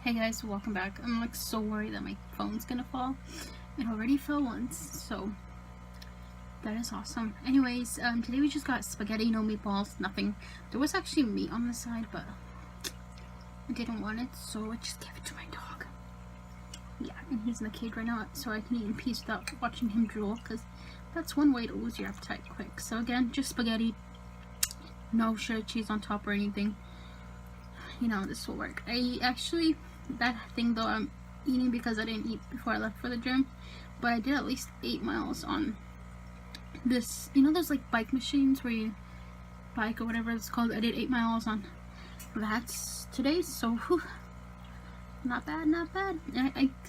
Hey guys, welcome back. I'm like so worried that my phone's gonna fall. It already fell once, so that is awesome. Anyways, today we just got spaghetti, no meatballs, nothing. There was actually meat on the side, but I didn't want it, so I just gave it to my dog. Yeah, and he's in the cage right now, so I can eat in peace without watching him drool, because that's one way to lose your appetite quick. So again, just spaghetti, no shredded cheese on top or anything. You know, this will work. That thing though, I'm eating because I didn't eat before I left for the gym, but I did at least 8 miles on this, you know those like bike machines where you bike or whatever it's called. I did 8 miles on that today, so whew, not bad.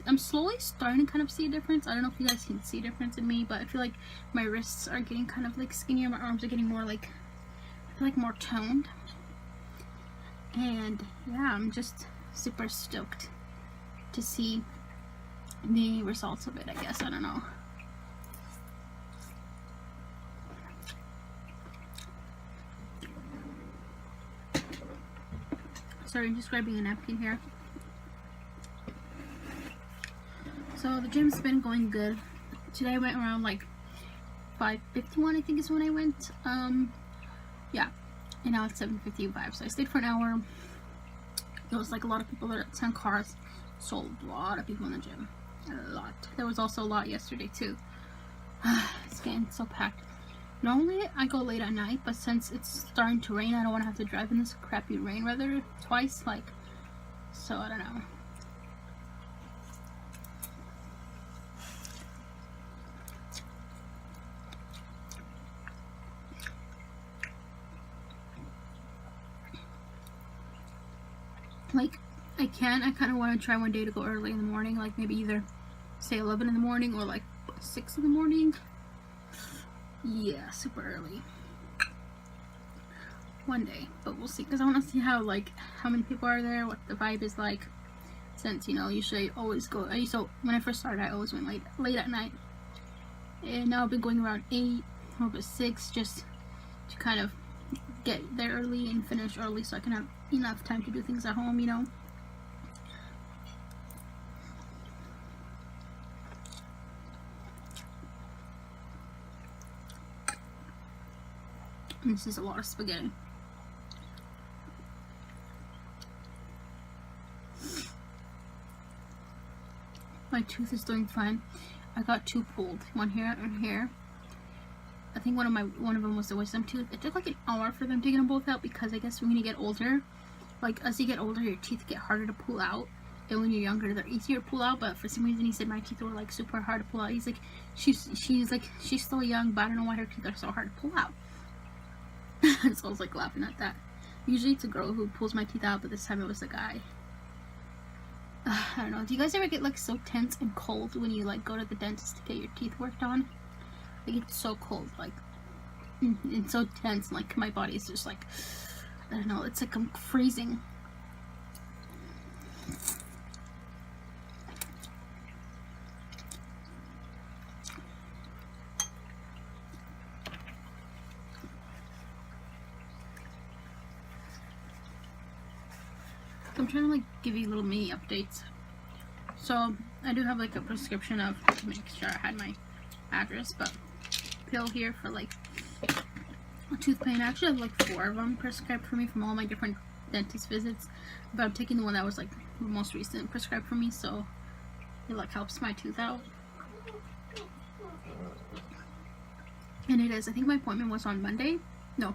I'm slowly starting to kind of see a difference. I don't know if you guys can see a difference in me, but I feel like my wrists are getting kind of like skinnier, my arms are getting more like, I feel like more toned. And yeah, I'm just super stoked to see the results of it, I guess. I don't know. Sorry, I'm just grabbing a napkin here. So the gym's been going good. Today I went around like 5:51, I think is when I went. Yeah, and now it's 7:55, so I stayed for an hour. There was like a lot of people there, 10 cars, so a lot of people in the gym, a lot. There was also a lot yesterday too. It's getting so packed. Normally I go late at night, but since it's starting to rain, I don't want to have to drive in this crappy rain weather twice, like, so I don't know. Like, I kind of want to try one day to go early in the morning, like maybe either say 11 in the morning or like 6 in the morning. Yeah, super early. One day, but we'll see, because I want to see how many people are there, what the vibe is like, since, you know, usually I always go, when I first started, I always went late at night, and now I've been going around 8 or 6 just to kind of get there early and finish early so I can have enough time to do things at home, you know. And this is a lot of spaghetti. My tooth is doing fine. I got 2 pulled, one here and here. I think one of them was the wisdom tooth. It took like an hour for them to get them both out, because I guess when you get older, like as you get older, your teeth get harder to pull out, and when you're younger, they're easier to pull out. But for some reason, he said my teeth were like super hard to pull out. He's like, she's still young, but I don't know why her teeth are so hard to pull out. So I was like laughing at that. Usually it's a girl who pulls my teeth out, but this time it was a guy. I don't know. Do you guys ever get like so tense and cold when you like go to the dentist to get your teeth worked on? Like, it's so cold, like, and so tense, and like my body is just like, I don't know, it's like I'm freezing. I'm trying to like give you little mini updates. So I do have like a prescription to make sure I had my address, but pill here for like tooth pain. I actually have like 4 of them prescribed for me from all my different dentist visits, but I'm taking the one that was like the most recent prescribed for me, so it like helps my tooth out. And it is, I think my appointment was on Monday. No,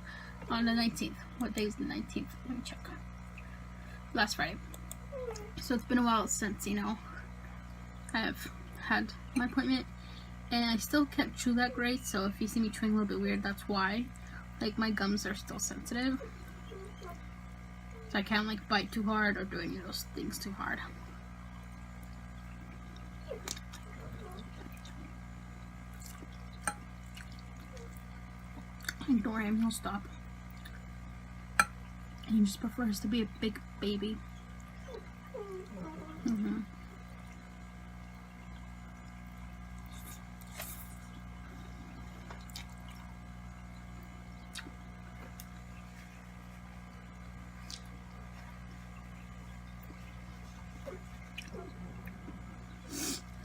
on the 19th. What day is the 19th? Let me check. Last Friday. So it's been a while since, you know, I've had my appointment. And I still can't chew that great, so if you see me chewing a little bit weird, that's why. Like, my gums are still sensitive, so I can't like bite too hard or do any of those things too hard. Ignore him, he'll stop. He just prefers to be a big baby.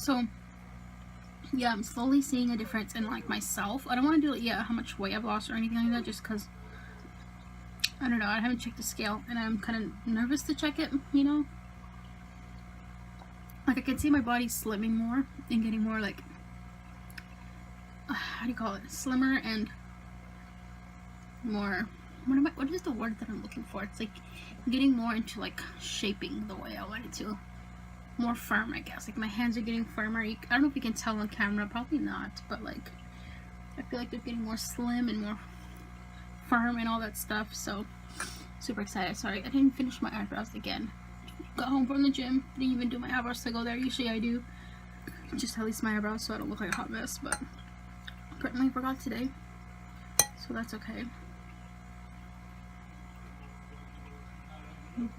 So yeah, I'm slowly seeing a difference in like myself. I don't want to do it yet how much weight I've lost or anything like that, just because I don't know, I haven't checked the scale and I'm kind of nervous to check it, you know. Like I can see my body slimming more and getting more like how do you call it, slimmer and more, what is the word that I'm looking for? It's like getting more into like shaping the way I want it to. More firm, I guess. Like my hands are getting firmer. I don't know if you can tell on camera, probably not, but like I feel like they're getting more slim and more firm and all that stuff. So super excited. Sorry, I didn't finish my eyebrows again. Got home from the gym, didn't even do my eyebrows to go there. Usually I do, just at least my eyebrows so I don't look like a hot mess, but apparently I forgot today, so that's okay.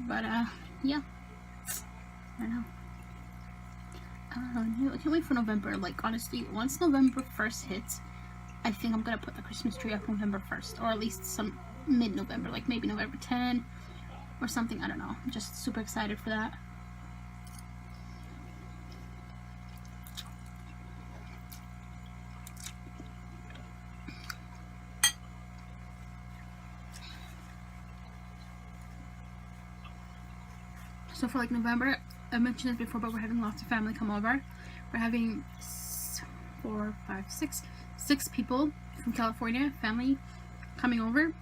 But yeah, I don't know. I can't wait for November. Like honestly, once November 1st hits, I think I'm gonna put the Christmas tree up November 1st, or at least some mid-November, like maybe November 10 or something. I don't know. I'm just super excited for that. So for like November, I mentioned this before, but we're having lots of family come over. We're having 6 people from California, family, coming over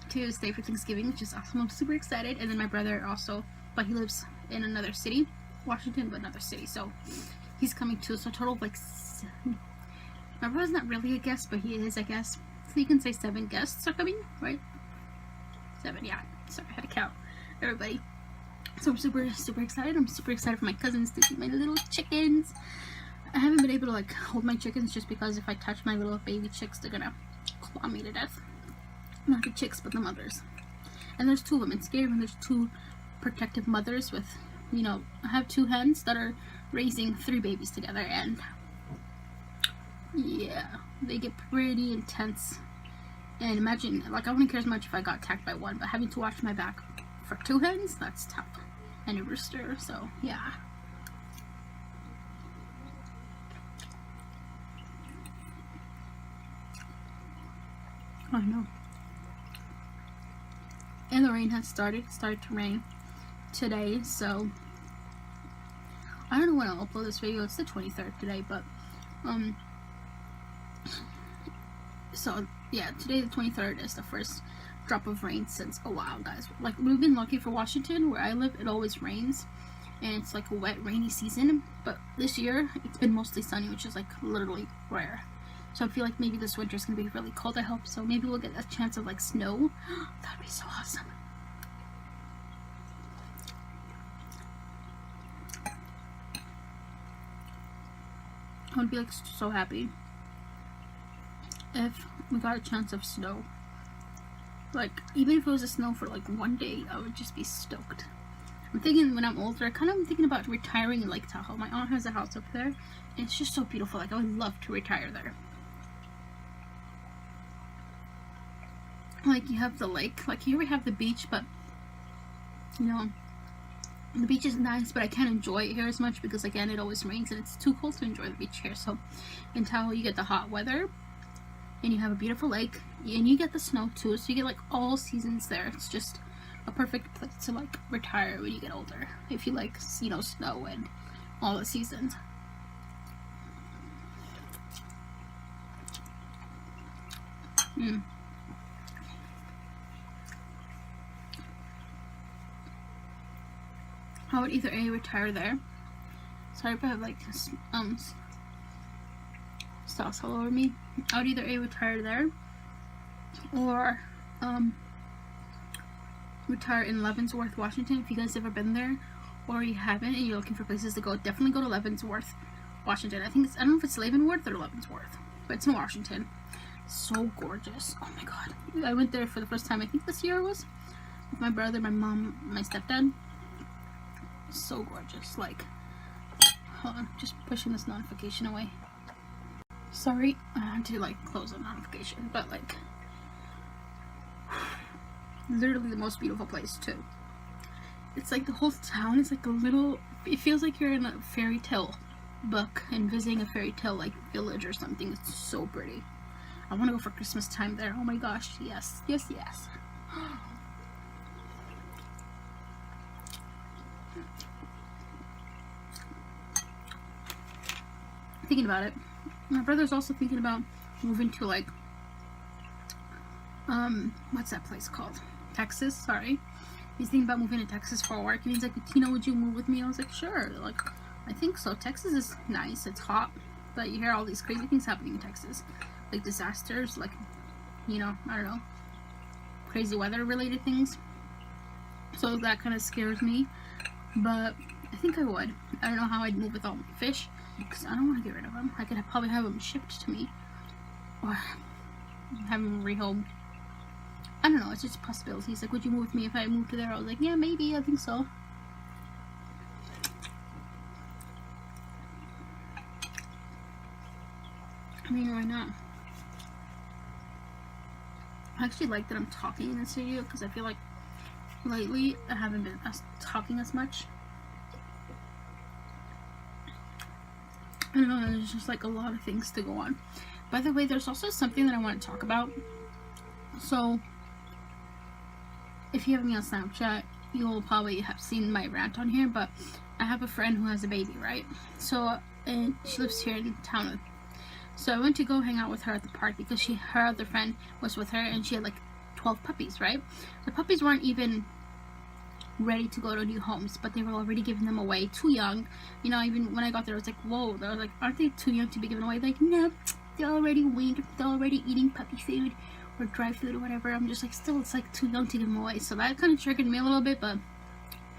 to stay for Thanksgiving, which is awesome. I'm super excited. And then my brother also, but he lives in another city, Washington, but another city, so he's coming too. So total of like, my brother's not really a guest, but he is, I guess. So you can say 7 guests are coming, right? 7, yeah. Sorry, I had to count everybody. So I'm super excited. I'm super excited for my cousins to see my little chickens. I haven't been able to like hold my chickens just because if I touch my little baby chicks, they're gonna claw me to death. Not the chicks, but the mothers. And there's 2 of them. It's scary when there's 2 protective mothers with, you know, I have 2 hens that are raising 3 babies together, and yeah, they get pretty intense. And imagine, like, I wouldn't care as much if I got attacked by 1, but having to watch my back for 2 hens, that's tough. And a rooster, so yeah. I know. And the rain has started to rain today, so I don't know when I'll upload this video. It's the 23rd today, but so yeah, today the 23rd is the first drop of rain since a while, guys. Like, we've been lucky for Washington, where I live. It always rains, and it's like a wet, rainy season. But this year, it's been mostly sunny, which is like literally rare. So I feel like maybe this winter is gonna be really cold. I hope so. Maybe we'll get a chance of like snow. That'd be so awesome. I would be like so happy if we got a chance of snow. Like, even if it was a snow for like 1 day, I would just be stoked. I'm thinking when I'm older, I'm thinking about retiring in Lake Tahoe. My aunt has a house up there, and it's just so beautiful. Like, I would love to retire there. Like, you have the lake. Like, here we have the beach, but, you know, the beach is nice, but I can't enjoy it here as much because, again, it always rains, and it's too cold to enjoy the beach here. So, in Tahoe, you get the hot weather, and you have a beautiful lake, and you get the snow, too. So, you get, like, all seasons there. It's just a perfect place to, like, retire when you get older, if you like, you know, snow and all the seasons. I would either A, retire there. Sorry if I have like sauce all over me. I would either A, retire there, or retire in Leavenworth, Washington. If you guys ever been there, or you haven't and you're looking for places to go, definitely go to Leavenworth, Washington. I don't know if it's Leavenworth or Leavenworth, but it's in Washington. So gorgeous. Oh my god. I went there for the first time, I think this year it was, with my brother, my mom, my stepdad. So gorgeous. Like, hold on, just pushing this notification away. Sorry, I had to like close the notification, but like, literally the most beautiful place too. It's like the whole town is like a little, it feels like you're in a fairy tale book and visiting a fairy tale like village or something. It's so pretty. I want to go for Christmas time there. Oh my gosh, yes, yes, yes. Thinking about it, my brother's also thinking about moving to like what's that place called? Texas, sorry. He's thinking about moving to Texas for work, and he's like, Tina, would you move with me? I was like, sure. Like, I think so. Texas is nice. It's hot, but you hear all these crazy things happening in Texas, like disasters, like, you know, I don't know, crazy weather related things. So that kind of scares me, but I think I would. I don't know how I'd move with all my fish, because I don't want to get rid of them. I could probably have them shipped to me, or have them rehomed. I don't know, it's just possibilities. Like, would you move with me if I moved to there? I was like, yeah, maybe, I think so. I mean, why not? I actually like that I'm talking in this video, because I feel like lately I haven't been talking as much. I don't know, there's just like a lot of things to go on. By the way, there's also something that I want to talk about. So, if you have me on Snapchat, you'll probably have seen my rant on here, but I have a friend who has a baby, right? So, and she lives here in town. So I went to go hang out with her at the park because her other friend was with her, and she had like 12 puppies, right? The puppies weren't even ready to go to new homes, but they were already giving them away, too young. You know, even when I got there, I was like, whoa, they were like, aren't they too young to be given away? Like, no, they're already weaned, they're already eating puppy food or dry food or whatever. I'm just like, still, it's like too young to give them away. So that kind of triggered me a little bit, but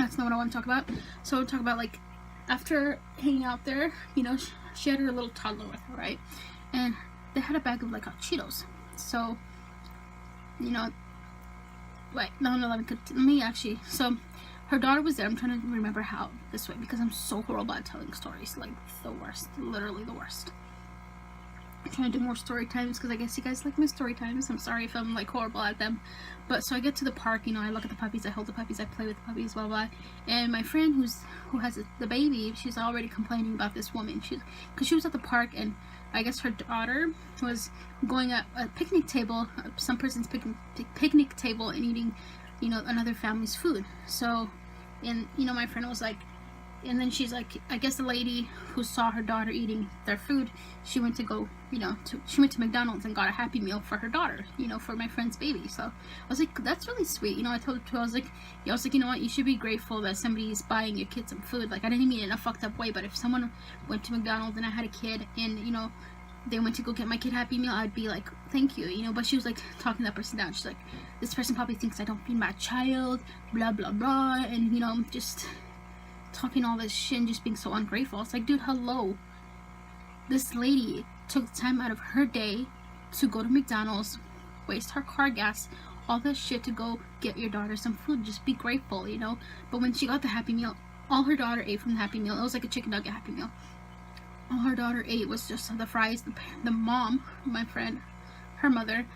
that's not what I want to talk about. So I want to talk about, like, after hanging out there, you know, she had her little toddler with her, right? And they had a bag of like hot Cheetos. So, you know, wait, no, let me actually. So, her daughter was there. I'm trying to remember how this way, because I'm so horrible at telling stories, like the worst, literally the worst. I'm trying to do more story times because I guess you guys like my story times. I'm sorry if I'm like horrible at them. But so I get to the park, you know, I look at the puppies, I hold the puppies, I play with the puppies, blah blah. And my friend who has the baby, she's already complaining about this woman. Because she was at the park, and I guess her daughter was going at a picnic table, some person's picnic table, and eating, you know, another family's food. So, and you know, my friend was like, and then she's like, I guess the lady who saw her daughter eating their food, she went to go, you know, she went to McDonald's and got a Happy Meal for her daughter, you know, for my friend's baby. So I was like, that's really sweet. You know, I told her, I was like, you know what, you should be grateful that somebody's buying your kid some food. Like, I didn't mean it in a fucked up way, but if someone went to McDonald's and I had a kid and, you know, they went to go get my kid Happy Meal, I'd be like, thank you, you know. But she was like talking that person down. She's like, this person probably thinks I don't feed my child, blah blah blah, and you know, just talking all this shit and just being so ungrateful. It's like, dude, hello, this lady took time out of her day to go to McDonald's, waste her car gas, all that shit to go get your daughter some food. Just be grateful, you know. But when she got the Happy Meal, all her daughter ate from the Happy Meal, it was like a chicken nugget Happy Meal. All her daughter ate was just the fries. The mom, my friend, her mother,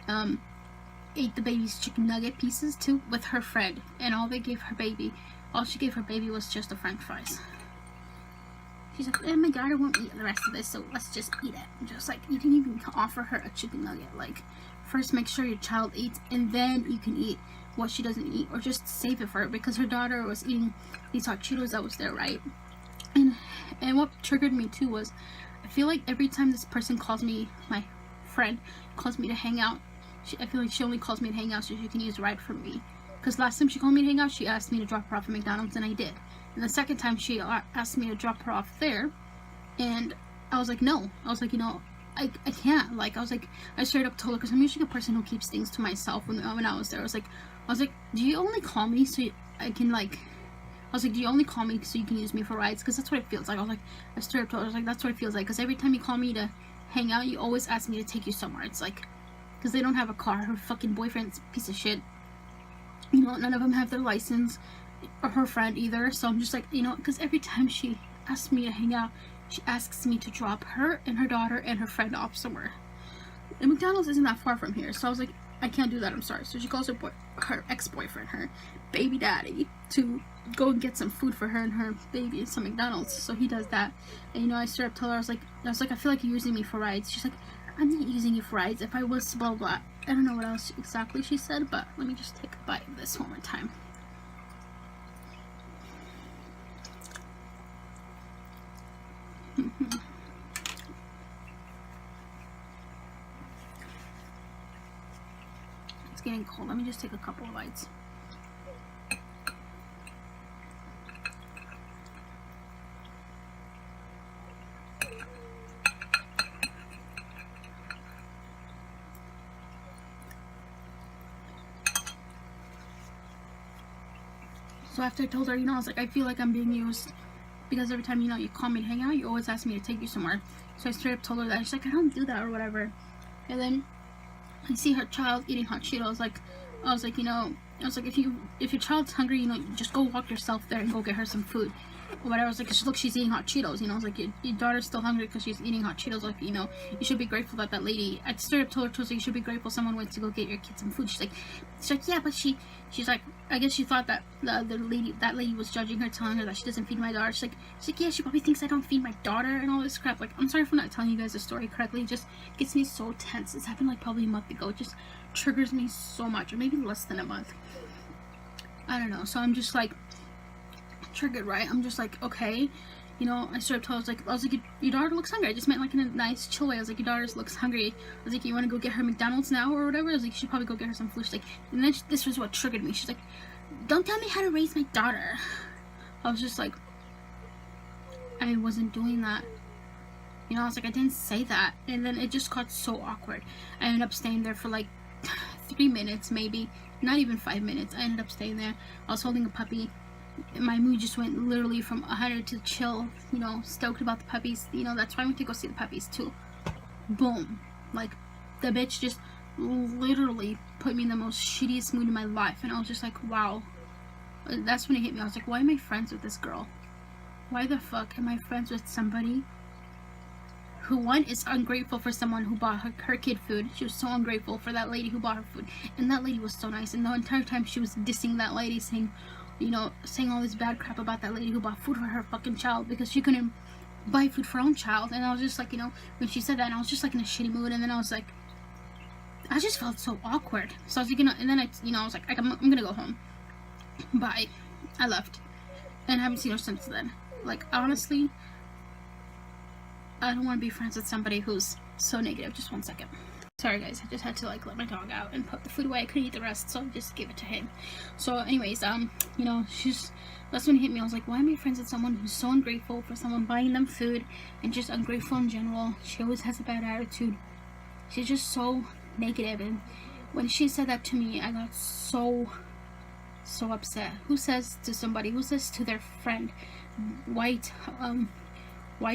ate the baby's chicken nugget pieces too with her friend, and all she gave her baby was just the French fries. She's like, oh my god, I won't eat the rest of this, so let's just eat it. And just like, you didn't even offer her a chicken nugget. Like, first make sure your child eats, and then you can eat what she doesn't eat, or just save it for her, because her daughter was eating these hot Cheetos that was there, right? And what triggered me too was, I feel like every time this person calls me, my friend calls me to hang out, I feel like she only calls me to hang out so she can use a ride from me. Because last time she called me to hang out, she asked me to drop her off at McDonald's, and I did. And the second time she asked me to drop her off there, and I was like, no. I was like, you know, I can't. Like, I was like, I straight up told her, because I'm usually a person who keeps things to myself when I was there. I was like, do you only call me so I can, like, I was like, do you only call me so you can use me for rides? Because that's what it feels like. I was like, I straight up told her, I was like, that's what it feels like. Because every time you call me to hang out, you always ask me to take you somewhere. It's like, because they don't have a car. Her fucking boyfriend's a piece of shit. You know, none of them have their license, or her friend either. So I'm just like, you know, because every time she asks me to hang out, she asks me to drop her and her daughter and her friend off somewhere. And McDonald's isn't that far from here. So I was like, I can't do that, I'm sorry. So she calls her ex-boyfriend, her baby daddy, to go and get some food for her and her baby, some McDonald's. So he does that, and you know, I straight up told her, I was like, I feel like you're using me for rides. She's like, I'm not using you for rides. If I was, blah blah. I don't know what else exactly she said, but let me just take a bite of this one more time. It's getting cold. Let me just take a couple of bites. So after I told her, you know, I was like, I feel like I'm being used because every time, you know, you call me to hang out, you always ask me to take you somewhere. So I straight up told her that. She's like, I don't do that or whatever. And then I see her child eating hot Cheetos. I was like, you know, I was like, if your child's hungry, you know, you just go walk yourself there and go get her some food. Or whatever. I was like, look, she's eating hot Cheetos. You know, I was like, your daughter's still hungry because she's eating hot Cheetos. Like, you know, you should be grateful that lady. I straight up told her, you should be grateful someone went to go get your kid some food. She's like, yeah, but she's like, I guess she thought that that lady was judging her, telling her that she doesn't feed my daughter. She's like, yeah, she probably thinks I don't feed my daughter and all this crap. Like, I'm sorry for not telling you guys the story correctly. It just gets me so tense. It's happened like probably a month ago. It just triggers me so much, or maybe less than a month. I don't know. So I'm just like triggered, right? I'm just like, okay, you know, I straight up told her, I was like, your daughter looks hungry. I just meant like in a nice chill way. I was like, your daughter looks hungry. I was like, you want to go get her McDonald's now or whatever? I was like, you should probably go get her some food. She's like, and then this was what triggered me. She's like, don't tell me how to raise my daughter. I was just like, I wasn't doing that. You know, I was like, I didn't say that. And then it just got so awkward. I ended up staying there for like 3 minutes, maybe not even 5 minutes. I ended up staying there. I was holding a puppy. My mood just went literally from 100 to chill, you know, stoked about the puppies. You know, that's why I went to go see the puppies too. Boom. Like, the bitch just literally put me in the most shittiest mood in my life. And I was just like, wow. That's when it hit me. I was like, why am I friends with this girl? Why the fuck am I friends with somebody who, one, is ungrateful for someone who bought her kid food. She was so ungrateful for that lady who bought her food. And that lady was so nice. And the entire time she was dissing that lady, saying, you know, saying all this bad crap about that lady who bought food for her fucking child because she couldn't buy food for her own child. And I was just like, you know, when she said that, and I was just like in a shitty mood. And then I was like, I just felt so awkward. So I was like, you know, and then I was like, I'm gonna go home. Bye. I left. And I haven't seen her since then. Like, honestly, I don't want to be friends with somebody who's so negative. Just 1 second. Sorry guys, I just had to like let my dog out and put the food away. I couldn't eat the rest, so I just gave it to him. So anyways, you know, that's when it hit me. I was like, why am I friends with someone who's so ungrateful for someone buying them food and just ungrateful in general? She always has a bad attitude. She's just so negative. And when she said that to me, I got so upset. Who says to their friend, why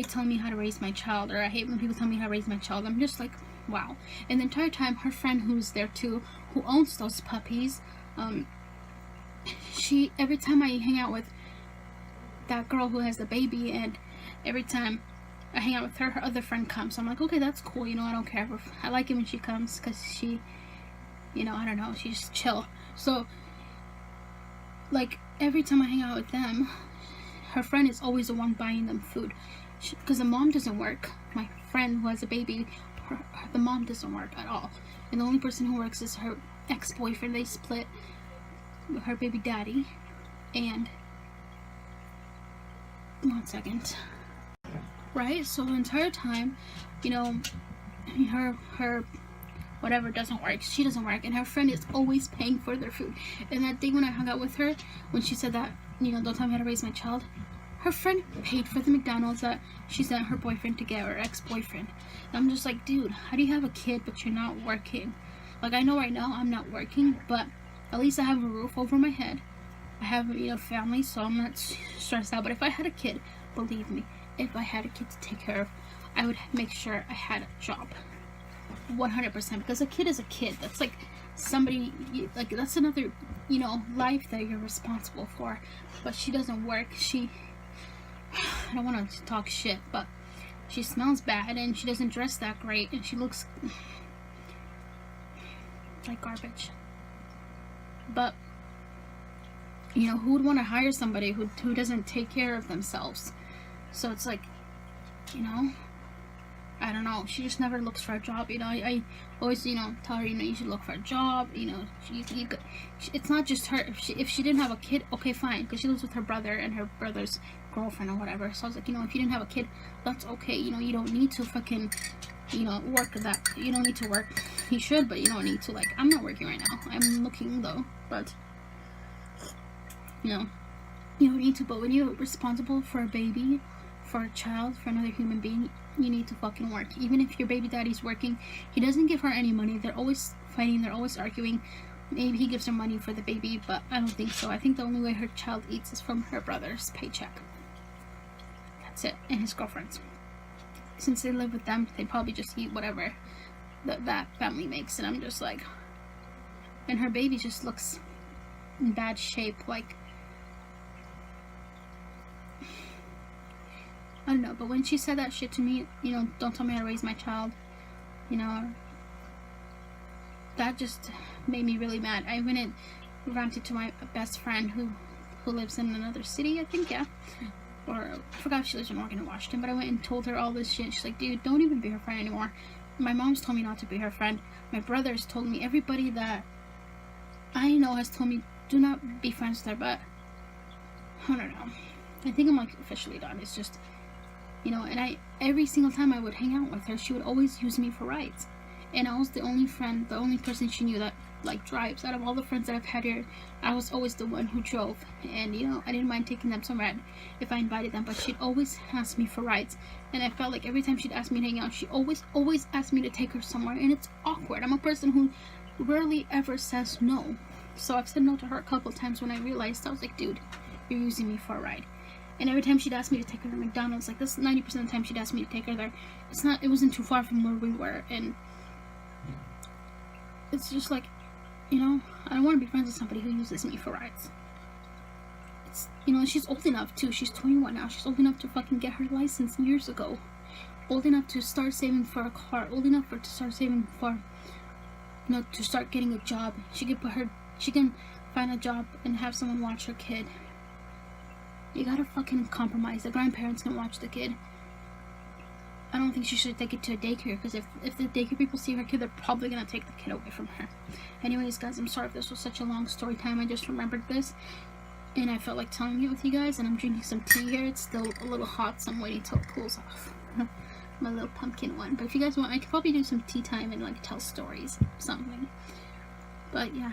tell me how to raise my child? Or I hate when people tell me how to raise my child. I'm just like, wow. And the entire time, her friend who's there too, who owns those puppies, every time I hang out with that girl who has the baby, and every time I hang out with her, her other friend comes. I'm like, okay, that's cool, you know, I don't care. I like it when she comes, because she, you know, I don't know, she's just chill. So, like, every time I hang out with them, her friend is always the one buying them food. Because the mom doesn't work. My friend who has a baby, the mom doesn't work at all. And the only person who works is her ex-boyfriend. They split with her baby daddy. And 1 second. Right? So the entire time, you know, her whatever doesn't work. She doesn't work. And her friend is always paying for their food. And that day when I hung out with her, when she said that, you know, don't tell me how to raise my child, her friend paid for the McDonald's that she sent her boyfriend to get, her ex-boyfriend. And I'm just like, dude, how do you have a kid but you're not working? Like, I know right now I'm not working, but at least I have a roof over my head. I have, you know, family, so I'm not stressed out. But if I had a kid, believe me, if I had a kid to take care of, I would make sure I had a job. 100%. Because a kid is a kid. That's like somebody, like, that's another, you know, life that you're responsible for. But she doesn't work. I don't want to talk shit, but she smells bad and she doesn't dress that great and she looks like garbage. But You know, who would want to hire somebody who doesn't take care of themselves? So it's like, you know, I don't know. She just never looks for a job. You know, I always, you know, tell her, you know, you should look for a job. You know, it's not just her. If she didn't have a kid, okay, fine, because she lives with her brother and her brother's girlfriend or whatever. So I was like, you know, if you didn't have a kid, that's okay. You know, you don't need to fucking, you know, work that. You don't need to work. You should, but you don't need to. Like, I'm not working right now. I'm looking though, but you know, you don't need to. But when you're responsible for a baby, for a child, for another human being, you need to fucking work. Even if your baby daddy's working, he doesn't give her any money. They're always fighting, they're always arguing. Maybe he gives her money for the baby, but I don't think so. I think the only way her child eats is from her brother's paycheck. That's it. And his girlfriend's. Since they live with them, they probably just eat whatever that family makes. And I'm just like, and her baby just looks in bad shape. Like, I don't know, but when she said that shit to me, you know, don't tell me how to raise my child, you know, that just made me really mad. I went and ranted to my best friend who lives in another city, I think, yeah, or I forgot if she lives in Oregon or Washington, but I went and told her all this shit. She's like, dude, don't even be her friend anymore. My mom's told me not to be her friend. My brothers told me, everybody that I know has told me, do not be friends with her, but I don't know. I think I'm like officially done. It's just, you know, and every single time I would hang out with her, she would always use me for rides. And I was the only friend, the only person she knew that, like, drives. Out of all the friends that I've had here, I was always the one who drove. And, you know, I didn't mind taking them somewhere if I invited them, but she'd always ask me for rides. And I felt like every time she'd ask me to hang out, she always asked me to take her somewhere. And it's awkward. I'm a person who rarely ever says no. So I've said no to her a couple times when I realized, I was like, dude, you're using me for a ride. And every time she'd ask me to take her to McDonald's, like, this 90% of the time she'd ask me to take her there. It wasn't too far from where we were, and it's just like, you know, I don't want to be friends with somebody who uses me for rides. It's, you know, she's old enough too. She's 21 now. She's old enough to fucking get her license years ago. Old enough to start saving for a car. Old enough to start saving for, you know, to start getting a job. She can find a job and have someone watch her kid. You gotta fucking compromise. The grandparents can watch the kid. I don't think she should take it to a daycare, because if the daycare people see her kid, they're probably gonna take the kid away from her. Anyways, guys, I'm sorry if this was such a long story time. I just remembered this, and I felt like telling it with you guys, and I'm drinking some tea here. It's still a little hot, so I'm waiting till it cools off. My little pumpkin one. But if you guys want, I could probably do some tea time and, like, tell stories, something. But, yeah.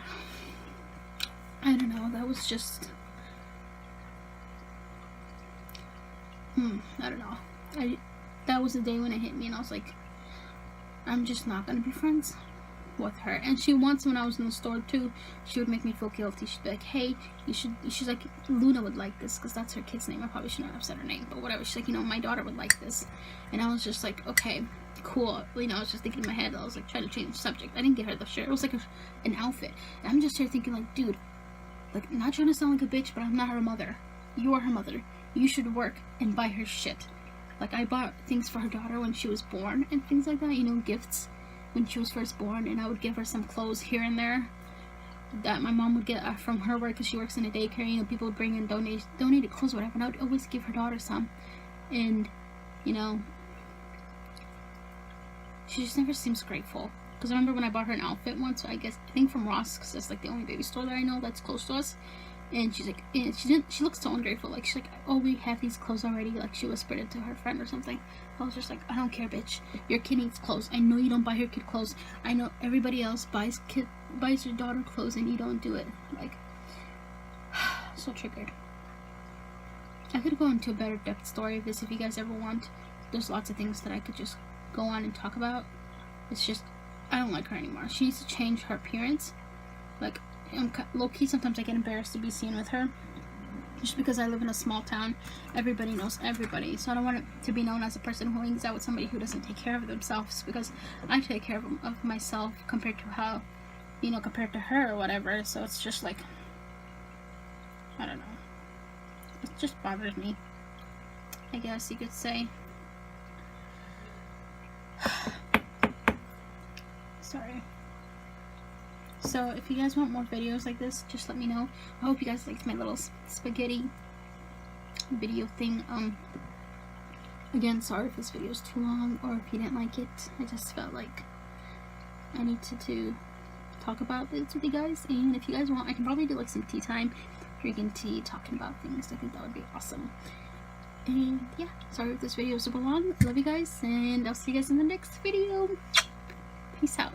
I don't know, that was just... I don't know. That was the day when it hit me, and I was like, I'm just not gonna be friends with her. And when I was in the store too, she would make me feel guilty. She'd be like, hey, she's like, Luna would like this, because that's her kid's name. I probably shouldn't have said her name, but whatever. She's like, you know, my daughter would like this. And I was just like, okay, cool. You know, I was just thinking in my head, I was like trying to change the subject. I didn't get her the shirt. It was like an outfit. And I'm just here thinking, like, dude, like, not trying to sound like a bitch, but I'm not her mother. You are her mother. You should work and buy her shit. Like, I bought things for her daughter when she was born and things like that, you know, gifts when she was first born, and I would give her some clothes here and there that my mom would get from her work, because she works in a daycare. You know, people would bring in donated clothes or whatever, and I would always give her daughter some. And, you know, she just never seems grateful. Because I remember when I bought her an outfit once, I think from Ross, because that's like the only baby store that I know that's close to us. And she's like, and she looks so ungrateful. Like, she's like, oh, we have these clothes already. Like, she whispered it to her friend or something. I was just like, I don't care, bitch. Your kid needs clothes. I know you don't buy her kid clothes. I know everybody else buys your daughter clothes, and you don't do it. Like, so triggered. I could go into a better depth story of this if you guys ever want. There's lots of things that I could just go on and talk about. It's just, I don't like her anymore. She needs to change her appearance. Like, low-key, sometimes I get embarrassed to be seen with her, just because I live in a small town. Everybody knows everybody, so I don't want it to be known as a person who hangs out with somebody who doesn't take care of themselves, because I take care of myself compared to how, you know, compared to her or whatever. So it's just like, I don't know, it just bothers me, I guess you could say. Sorry. So if you guys want more videos like this, just let me know. I hope you guys liked my little spaghetti video thing. Again, sorry if this video is too long, or if you didn't like it. I just felt like I needed to talk about this with you guys. And if you guys want, I can probably do like some tea time, drinking tea, talking about things. I think that would be awesome. And yeah, sorry if this video is super long. I love you guys, and I'll see you guys in the next video. Peace out.